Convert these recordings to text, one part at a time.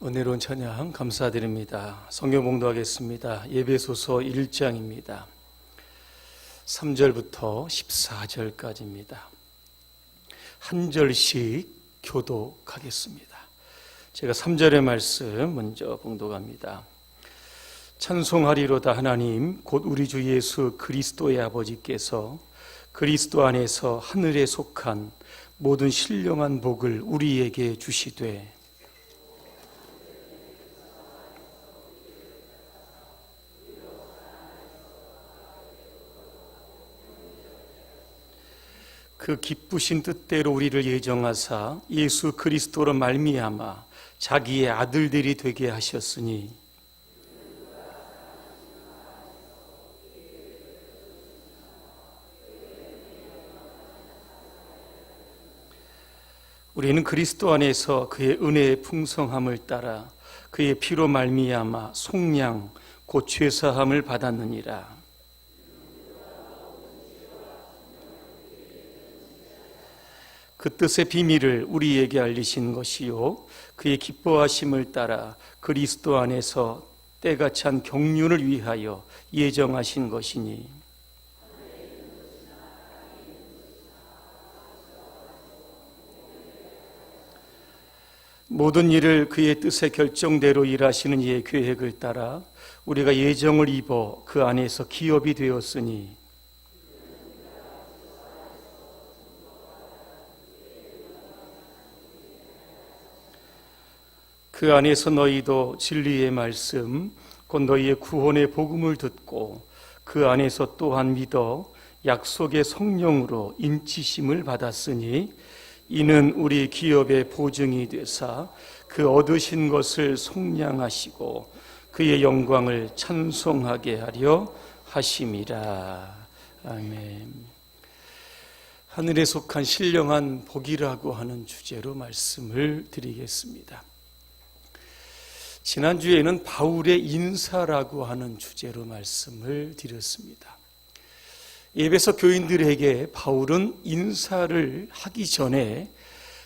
은혜로운 찬양 감사드립니다. 성경 봉독하겠습니다. 예배소서 1장입니다. 3절부터 14절까지입니다. 한 절씩 교독하겠습니다. 제가 3절의 말씀 먼저 봉독합니다. 찬송하리로다 하나님 곧 우리 주 예수 그리스도의 아버지께서 그리스도 안에서 하늘에 속한 모든 신령한 복을 우리에게 주시되 그 기쁘신 뜻대로 우리를 예정하사 예수 그리스도로 말미암아 자기의 아들들이 되게 하셨으니 우리는 그리스도 안에서 그의 은혜의 풍성함을 따라 그의 피로 말미암아 속량 곧 죄사함을 받았느니라. 그 뜻의 비밀을 우리에게 알리신 것이요 그의 기뻐하심을 따라 그리스도 안에서 때가 찬 경륜을 위하여 예정하신 것이니 모든 일을 그의 뜻의 결정대로 일하시는 이의 계획을 따라 우리가 예정을 입어 그 안에서 기업이 되었으니 그 안에서 너희도 진리의 말씀 곧 너희의 구원의 복음을 듣고 그 안에서 또한 믿어 약속의 성령으로 인치심을 받았으니 이는 우리 기업의 보증이 되사 그 얻으신 것을 속량하시고 그의 영광을 찬송하게 하려 하심이라. 아멘. 하늘에 속한 신령한 복이라고 하는 주제로 말씀을 드리겠습니다. 지난주에는 바울의 인사라고 하는 주제로 말씀을 드렸습니다. 에베소 교인들에게 바울은 인사를 하기 전에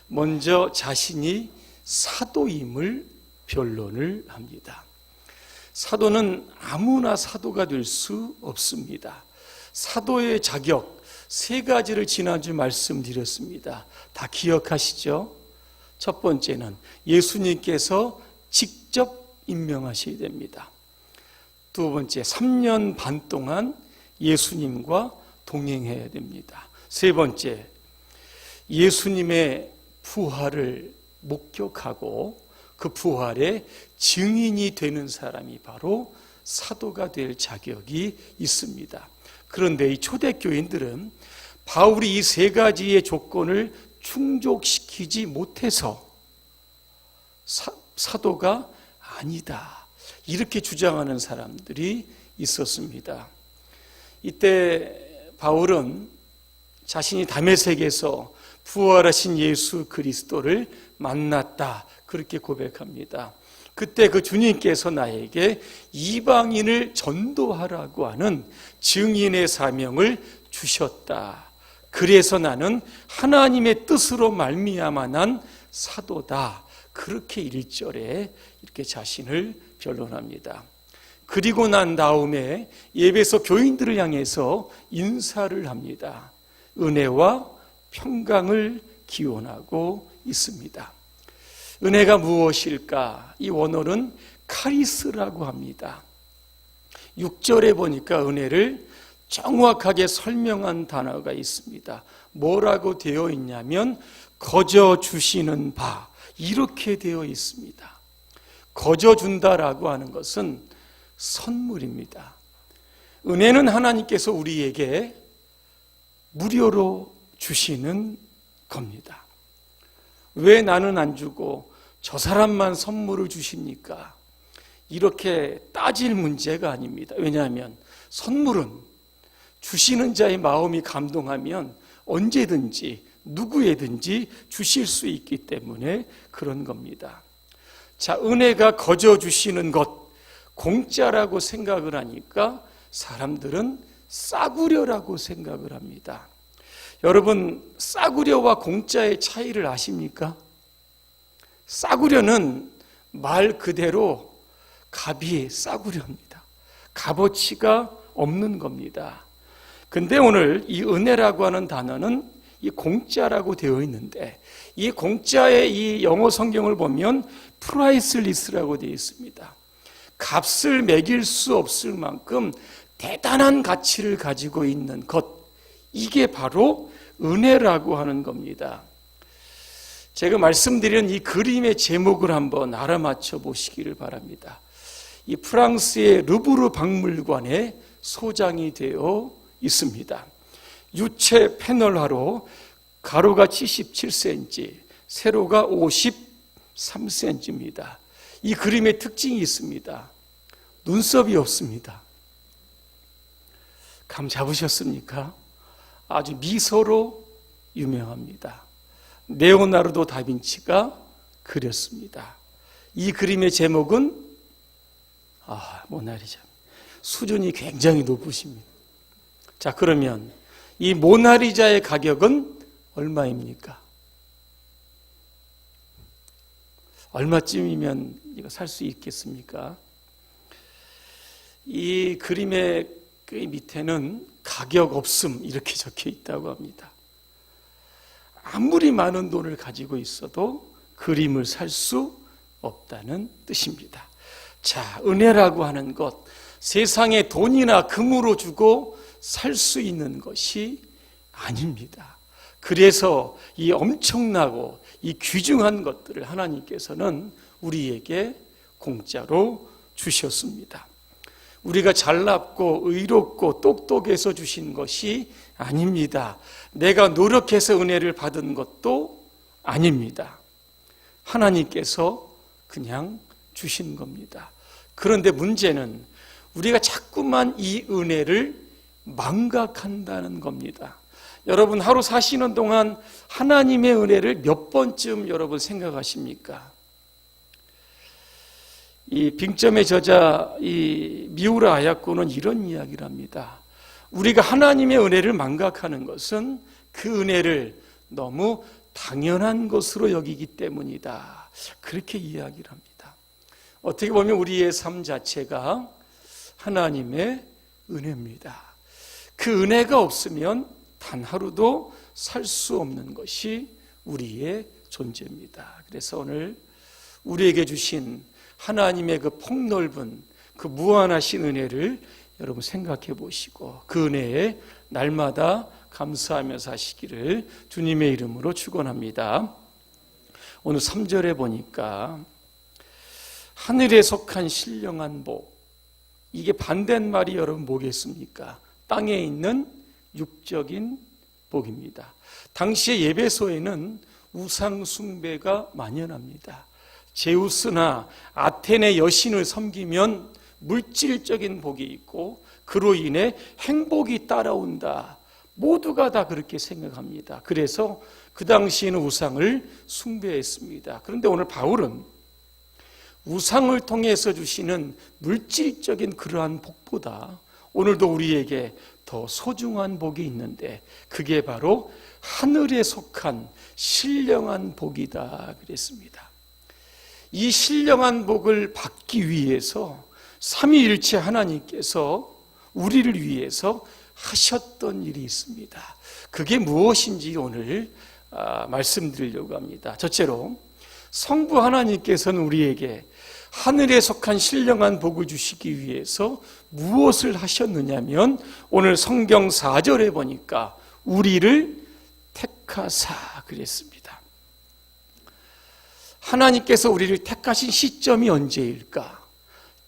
먼저 자신이 사도임을 변론을 합니다. 사도는 아무나 사도가 될 수 없습니다. 사도의 자격 세 가지를 지난주 말씀드렸습니다. 다 기억하시죠? 첫 번째는 예수님께서 직접 임명하셔야 됩니다. 두 번째, 3년 반 동안 예수님과 동행해야 됩니다. 세 번째, 예수님의 부활을 목격하고 그 부활의 증인이 되는 사람이 바로 사도가 될 자격이 있습니다. 그런데 이 초대교인들은 바울이 이 세 가지의 조건을 충족시키지 못해서 사도가 아니다 이렇게 주장하는 사람들이 있었습니다. 이때 바울은 자신이 다메섹에서 부활하신 예수 그리스도를 만났다 그렇게 고백합니다. 그때 그 주님께서 나에게 이방인을 전도하라고 하는 증인의 사명을 주셨다. 그래서 나는 하나님의 뜻으로 말미암아 난 사도다. 그렇게 1절에 이렇게 자신을 변론합니다. 그리고 난 다음에 예배소 교인들을 향해서 인사를 합니다. 은혜와 평강을 기원하고 있습니다. 은혜가 무엇일까? 이 원어는 카리스라고 합니다. 6절에 보니까 은혜를 정확하게 설명한 단어가 있습니다. 뭐라고 되어 있냐면 거저 주시는 바 이렇게 되어 있습니다. 거저 준다라고 하는 것은 선물입니다. 은혜는 하나님께서 우리에게 무료로 주시는 겁니다. 왜 나는 안 주고 저 사람만 선물을 주십니까? 이렇게 따질 문제가 아닙니다. 왜냐하면 선물은 주시는 자의 마음이 감동하면 언제든지 누구에든지 주실 수 있기 때문에 그런 겁니다. 자, 은혜가 거저 주시는 것 공짜라고 생각을 하니까 사람들은 싸구려라고 생각을 합니다. 여러분, 싸구려와 공짜의 차이를 아십니까? 싸구려는 말 그대로 값이 싸구려입니다. 값어치가 없는 겁니다. 근데 오늘 이 은혜라고 하는 단어는 이 공짜라고 되어 있는데, 이 공짜의 이 영어 성경을 보면 프라이슬리스라고 되어 있습니다. 값을 매길 수 없을 만큼 대단한 가치를 가지고 있는 것, 이게 바로 은혜라고 하는 겁니다. 제가 말씀드린 이 그림의 제목을 한번 알아맞혀 보시기를 바랍니다. 이 프랑스의 루브르 박물관에 소장이 되어 있습니다. 유체 패널화로 가로가 77cm, 세로가 53cm입니다. 이 그림의 특징이 있습니다. 눈썹이 없습니다. 감 잡으셨습니까? 아주 미소로 유명합니다. 레오나르도 다빈치가 그렸습니다. 이 그림의 제목은 모나리자. 수준이 굉장히 높으십니다. 자, 그러면 이 모나리자의 가격은 얼마입니까? 얼마쯤이면 이거 살 수 있겠습니까? 이 그림의 그 밑에는 가격 없음 이렇게 적혀 있다고 합니다. 아무리 많은 돈을 가지고 있어도 그림을 살 수 없다는 뜻입니다. 자, 은혜라고 하는 것, 세상에 돈이나 금으로 주고 살 수 있는 것이 아닙니다. 그래서 이 엄청나고 이 귀중한 것들을 하나님께서는 우리에게 공짜로 주셨습니다. 우리가 잘났고 의롭고 똑똑해서 주신 것이 아닙니다. 내가 노력해서 은혜를 받은 것도 아닙니다. 하나님께서 그냥 주신 겁니다. 그런데 문제는 우리가 자꾸만 이 은혜를 망각한다는 겁니다. 여러분, 하루 사시는 동안 하나님의 은혜를 몇 번쯤 여러분 생각하십니까? 이 빙점의 저자 이 미우라 아야코는 이런 이야기를 합니다. 우리가 하나님의 은혜를 망각하는 것은 그 은혜를 너무 당연한 것으로 여기기 때문이다. 그렇게 이야기를 합니다. 어떻게 보면 우리의 삶 자체가 하나님의 은혜입니다. 그 은혜가 없으면 단 하루도 살 수 없는 것이 우리의 존재입니다. 그래서 오늘 우리에게 주신 하나님의 그 폭넓은 그 무한하신 은혜를 여러분 생각해 보시고 그 은혜에 날마다 감사하며 사시기를 주님의 이름으로 축원합니다. 오늘 3절에 보니까 하늘에 속한 신령한 복, 이게 반대말이 여러분 뭐겠습니까? 땅에 있는 육적인 복입니다. 당시의 예배소에는 우상 숭배가 만연합니다. 제우스나 아테네 여신을 섬기면 물질적인 복이 있고 그로 인해 행복이 따라온다. 모두가 다 그렇게 생각합니다. 그래서 그 당시에는 우상을 숭배했습니다. 그런데 오늘 바울은 우상을 통해서 주시는 물질적인 그러한 복보다 오늘도 우리에게 더 소중한 복이 있는데 그게 바로 하늘에 속한 신령한 복이다 그랬습니다. 이 신령한 복을 받기 위해서 삼위일체 하나님께서 우리를 위해서 하셨던 일이 있습니다. 그게 무엇인지 오늘 말씀드리려고 합니다. 첫째로 성부 하나님께서는 우리에게 하늘에 속한 신령한 복을 주시기 위해서 무엇을 하셨느냐면 오늘 성경 4절에 보니까 우리를 택하사 그랬습니다. 하나님께서 우리를 택하신 시점이 언제일까?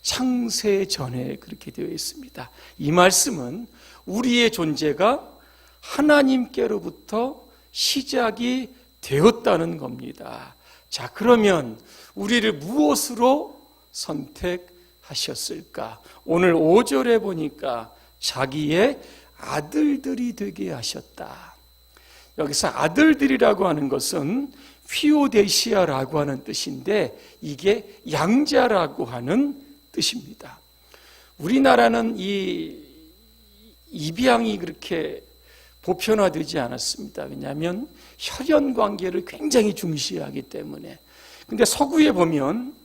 창세 전에 그렇게 되어 있습니다. 이 말씀은 우리의 존재가 하나님께로부터 시작이 되었다는 겁니다. 자, 그러면 우리를 무엇으로 선택하셨을까? 오늘 5절에 보니까 자기의 아들들이 되게 하셨다. 여기서 아들들이라고 하는 것은 휘오데시아라고 하는 뜻인데 이게 양자라고 하는 뜻입니다. 우리나라는 이 입양이 그렇게 보편화되지 않았습니다. 왜냐하면 혈연 관계를 굉장히 중시하기 때문에. 근데 서구에 보면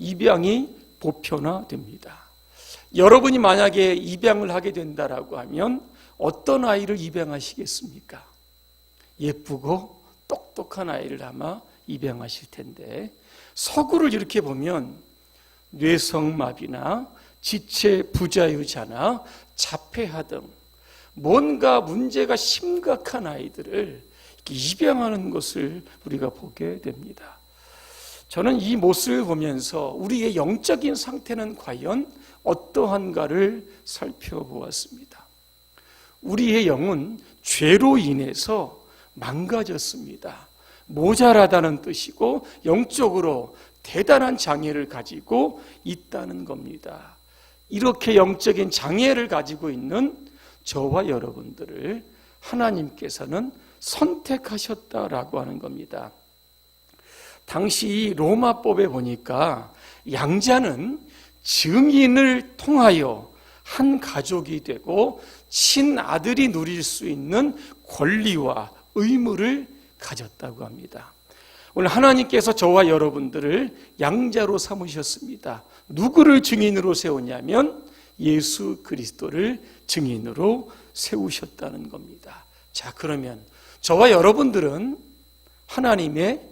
입양이 보편화됩니다. 여러분이 만약에 입양을 하게 된다라고 하면 어떤 아이를 입양하시겠습니까? 예쁘고 똑똑한 아이를 아마 입양하실 텐데, 서구를 이렇게 보면 뇌성마비나 지체 부자유자나 자폐아 등 뭔가 문제가 심각한 아이들을 입양하는 것을 우리가 보게 됩니다. 저는 이 모습을 보면서 우리의 영적인 상태는 과연 어떠한가를 살펴보았습니다. 우리의 영은 죄로 인해서 망가졌습니다. 모자라다는 뜻이고 영적으로 대단한 장애를 가지고 있다는 겁니다. 이렇게 영적인 장애를 가지고 있는 저와 여러분들을 하나님께서는 선택하셨다라고 하는 겁니다. 당시 로마법에 보니까 양자는 증인을 통하여 한 가족이 되고 친아들이 누릴 수 있는 권리와 의무를 가졌다고 합니다. 오늘 하나님께서 저와 여러분들을 양자로 삼으셨습니다. 누구를 증인으로 세우냐면 예수 그리스도를 증인으로 세우셨다는 겁니다. 자, 그러면 저와 여러분들은 하나님의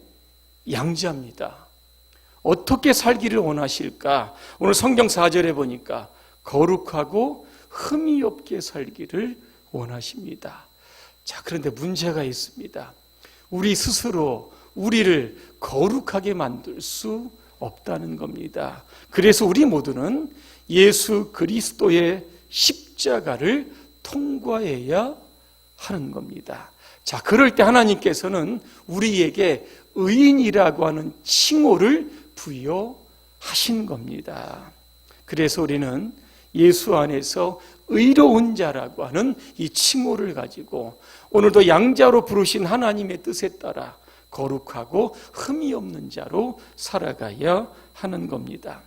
양자입니다. 어떻게 살기를 원하실까? 오늘 성경 4절에 보니까 거룩하고 흠이 없게 살기를 원하십니다. 자, 그런데 문제가 있습니다. 우리 스스로 우리를 거룩하게 만들 수 없다는 겁니다. 그래서 우리 모두는 예수 그리스도의 십자가를 통과해야 하는 겁니다. 자, 그럴 때 하나님께서는 우리에게 의인이라고 하는 칭호를 부여하신 겁니다. 그래서 우리는 예수 안에서 의로운 자라고 하는 이 칭호를 가지고 오늘도 양자로 부르신 하나님의 뜻에 따라 거룩하고 흠이 없는 자로 살아가야 하는 겁니다.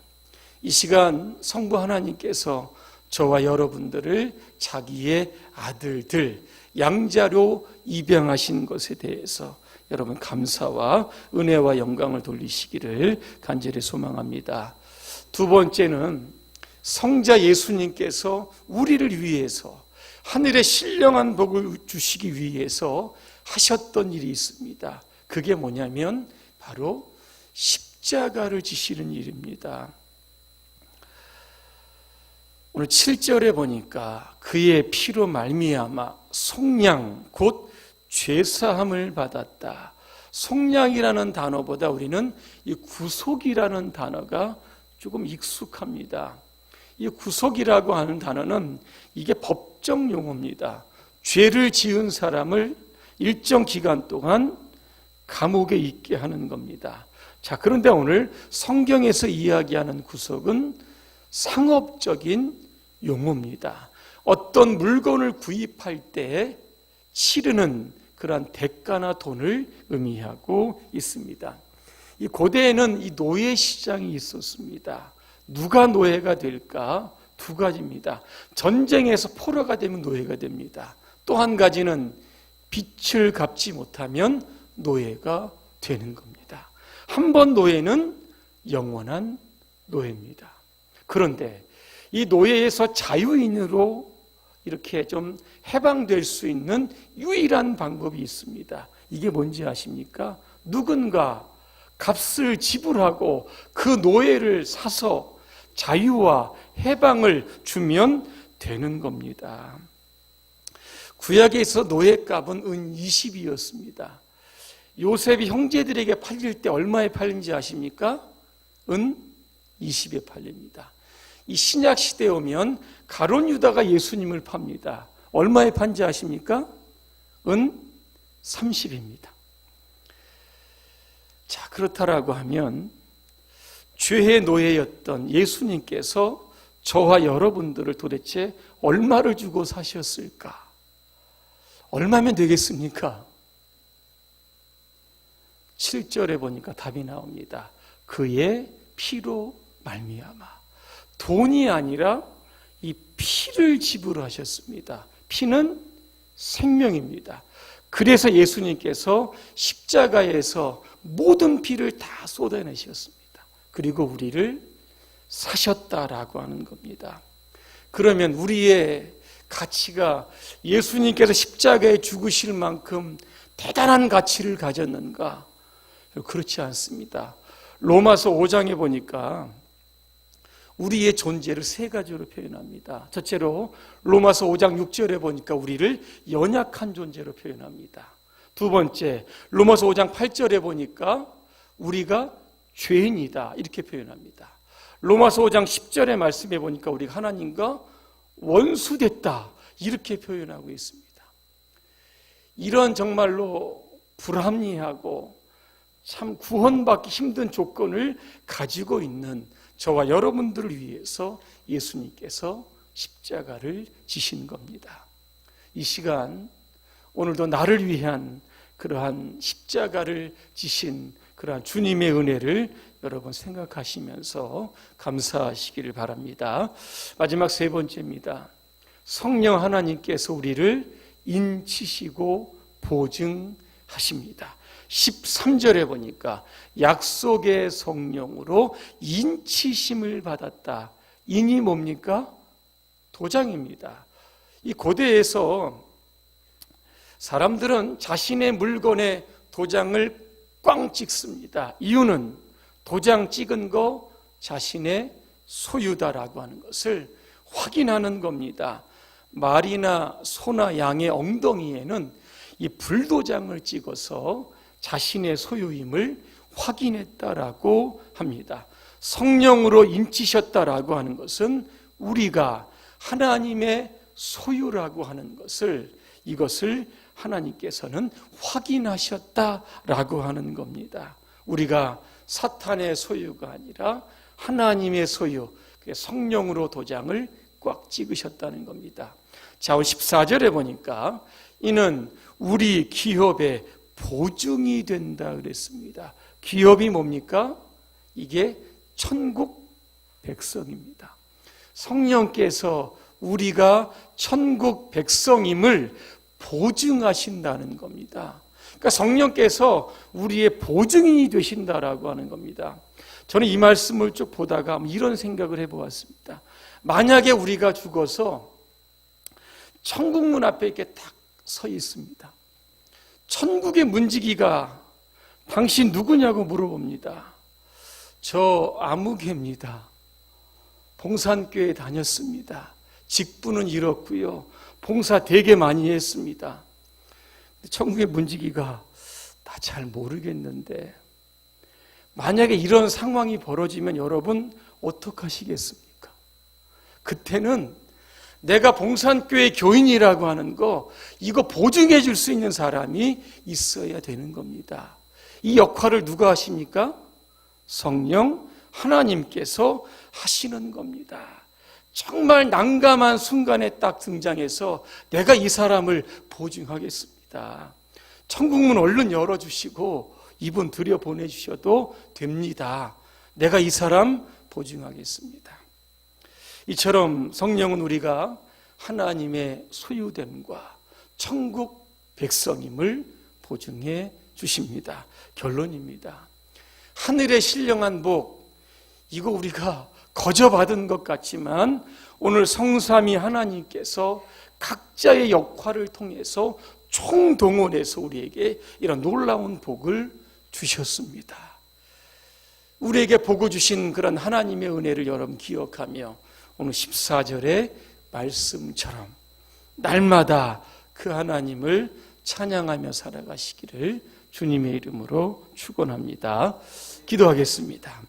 이 시간 성부 하나님께서 저와 여러분들을 자기의 아들들 양자로 입양하신 것에 대해서 여러분 감사와 은혜와 영광을 돌리시기를 간절히 소망합니다. 두 번째는 성자 예수님께서 우리를 위해서 하늘의 신령한 복을 주시기 위해서 하셨던 일이 있습니다. 그게 뭐냐면 바로 십자가를 지시는 일입니다. 오늘 7절에 보니까 그의 피로 말미암아 속량 곧 죄사함을 받았다. 속량이라는 단어보다 우리는 이 구속이라는 단어가 조금 익숙합니다. 이 구속이라고 하는 단어는 이게 법정 용어입니다. 죄를 지은 사람을 일정 기간 동안 감옥에 있게 하는 겁니다. 자, 그런데 오늘 성경에서 이야기하는 구속은 상업적인 용어입니다. 어떤 물건을 구입할 때 치르는 그러한 대가나 돈을 의미하고 있습니다. 이 고대에는 이 노예 시장이 있었습니다. 누가 노예가 될까? 두 가지입니다. 전쟁에서 포로가 되면 노예가 됩니다. 또 한 가지는 빚을 갚지 못하면 노예가 되는 겁니다. 한 번 노예는 영원한 노예입니다. 그런데 이 노예에서 자유인으로 이렇게 좀 해방될 수 있는 유일한 방법이 있습니다. 이게 뭔지 아십니까? 누군가 값을 지불하고 그 노예를 사서 자유와 해방을 주면 되는 겁니다. 구약에서 노예값은 은 20이었습니다. 요셉이 형제들에게 팔릴 때 얼마에 팔린지 아십니까? 은 20에 팔립니다. 이 신약 시대에 오면 가룟 유다가 예수님을 팝니다. 얼마에 판지 아십니까? 은 30입니다. 자, 그렇다라고 하면 죄의 노예였던 예수님께서 저와 여러분들을 도대체 얼마를 주고 사셨을까? 얼마면 되겠습니까? 7절에 보니까 답이 나옵니다. 그의 피로 말미암아. 돈이 아니라 이 피를 지불하셨습니다. 피는 생명입니다. 그래서 예수님께서 십자가에서 모든 피를 다 쏟아내셨습니다. 그리고 우리를 사셨다라고 하는 겁니다. 그러면 우리의 가치가 예수님께서 십자가에 죽으실 만큼 대단한 가치를 가졌는가? 그렇지 않습니다. 로마서 5장에 보니까 우리의 존재를 세 가지로 표현합니다. 첫째로 로마서 5장 6절에 보니까 우리를 연약한 존재로 표현합니다. 두 번째, 로마서 5장 8절에 보니까 우리가 죄인이다 이렇게 표현합니다. 로마서 5장 10절의 말씀에 보니까 우리가 하나님과 원수됐다 이렇게 표현하고 있습니다. 이런 정말로 불합리하고 참 구원받기 힘든 조건을 가지고 있는 저와 여러분들을 위해서 예수님께서 십자가를 지신 겁니다. 이 시간 오늘도 나를 위한 그러한 십자가를 지신 그러한 주님의 은혜를 여러분 생각하시면서 감사하시기를 바랍니다. 마지막 세 번째입니다. 성령 하나님께서 우리를 인치시고 보증하십니다. 13절에 보니까 약속의 성령으로 인치심을 받았다. 인이 뭡니까? 도장입니다. 이 고대에서 사람들은 자신의 물건에 도장을 꽝 찍습니다. 이유는 도장 찍은 거 자신의 소유다라고 하는 것을 확인하는 겁니다. 말이나 소나 양의 엉덩이에는 이 불도장을 찍어서 자신의 소유임을 확인했다라고 합니다. 성령으로 인치셨다라고 하는 것은 우리가 하나님의 소유라고 하는 것을 이것을 하나님께서는 확인하셨다라고 하는 겁니다. 우리가 사탄의 소유가 아니라 하나님의 소유, 성령으로 도장을 꽉 찍으셨다는 겁니다. 자, 14절에 보니까 이는 우리 기업의 보증이 된다 그랬습니다. 기업이 뭡니까? 이게 천국 백성입니다. 성령께서 우리가 천국 백성임을 보증하신다는 겁니다. 그러니까 성령께서 우리의 보증인이 되신다라고 하는 겁니다. 저는 이 말씀을 쭉 보다가 이런 생각을 해보았습니다. 만약에 우리가 죽어서 천국 문 앞에 이렇게 딱 서 있습니다. 천국의 문지기가 당신 누구냐고 물어봅니다. 저 아무개입니다. 봉산교회 다녔습니다. 직분은 이렇고요. 봉사 되게 많이 했습니다. 천국의 문지기가 나 잘 모르겠는데 만약에 이런 상황이 벌어지면 여러분 어떡하시겠습니까? 그때는 내가 봉산교회 교인이라고 하는 거 이거 보증해 줄 수 있는 사람이 있어야 되는 겁니다. 이 역할을 누가 하십니까? 성령 하나님께서 하시는 겁니다. 정말 난감한 순간에 딱 등장해서 내가 이 사람을 보증하겠습니다. 천국문 얼른 열어주시고 이분 들여보내주셔도 됩니다. 내가 이 사람 보증하겠습니다. 이처럼 성령은 우리가 하나님의 소유됨과 천국 백성임을 보증해 주십니다. 결론입니다. 하늘의 신령한 복, 이거 우리가 거저 받은 것 같지만 오늘 성삼위 하나님께서 각자의 역할을 통해서 총동원해서 우리에게 이런 놀라운 복을 주셨습니다. 우리에게 복을 주신 그런 하나님의 은혜를 여러분 기억하며 오늘 14절의 말씀처럼 날마다 그 하나님을 찬양하며 살아가시기를 주님의 이름으로 축원합니다. 기도하겠습니다.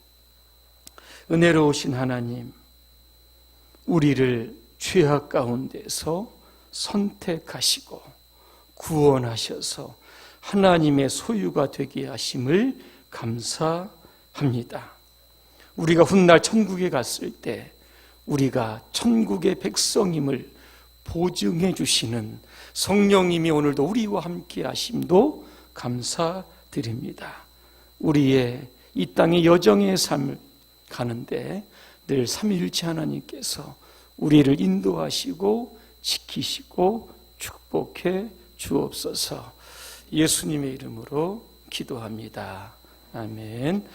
은혜로우신 하나님, 우리를 죄악 가운데서 선택하시고 구원하셔서 하나님의 소유가 되게 하심을 감사합니다. 우리가 훗날 천국에 갔을 때 우리가 천국의 백성임을 보증해 주시는 성령님이 오늘도 우리와 함께 하심도 감사드립니다. 우리의 이 땅의 여정의 삶을 가는데 늘 삼위일체 하나님께서 우리를 인도하시고 지키시고 축복해 주옵소서. 예수님의 이름으로 기도합니다. 아멘.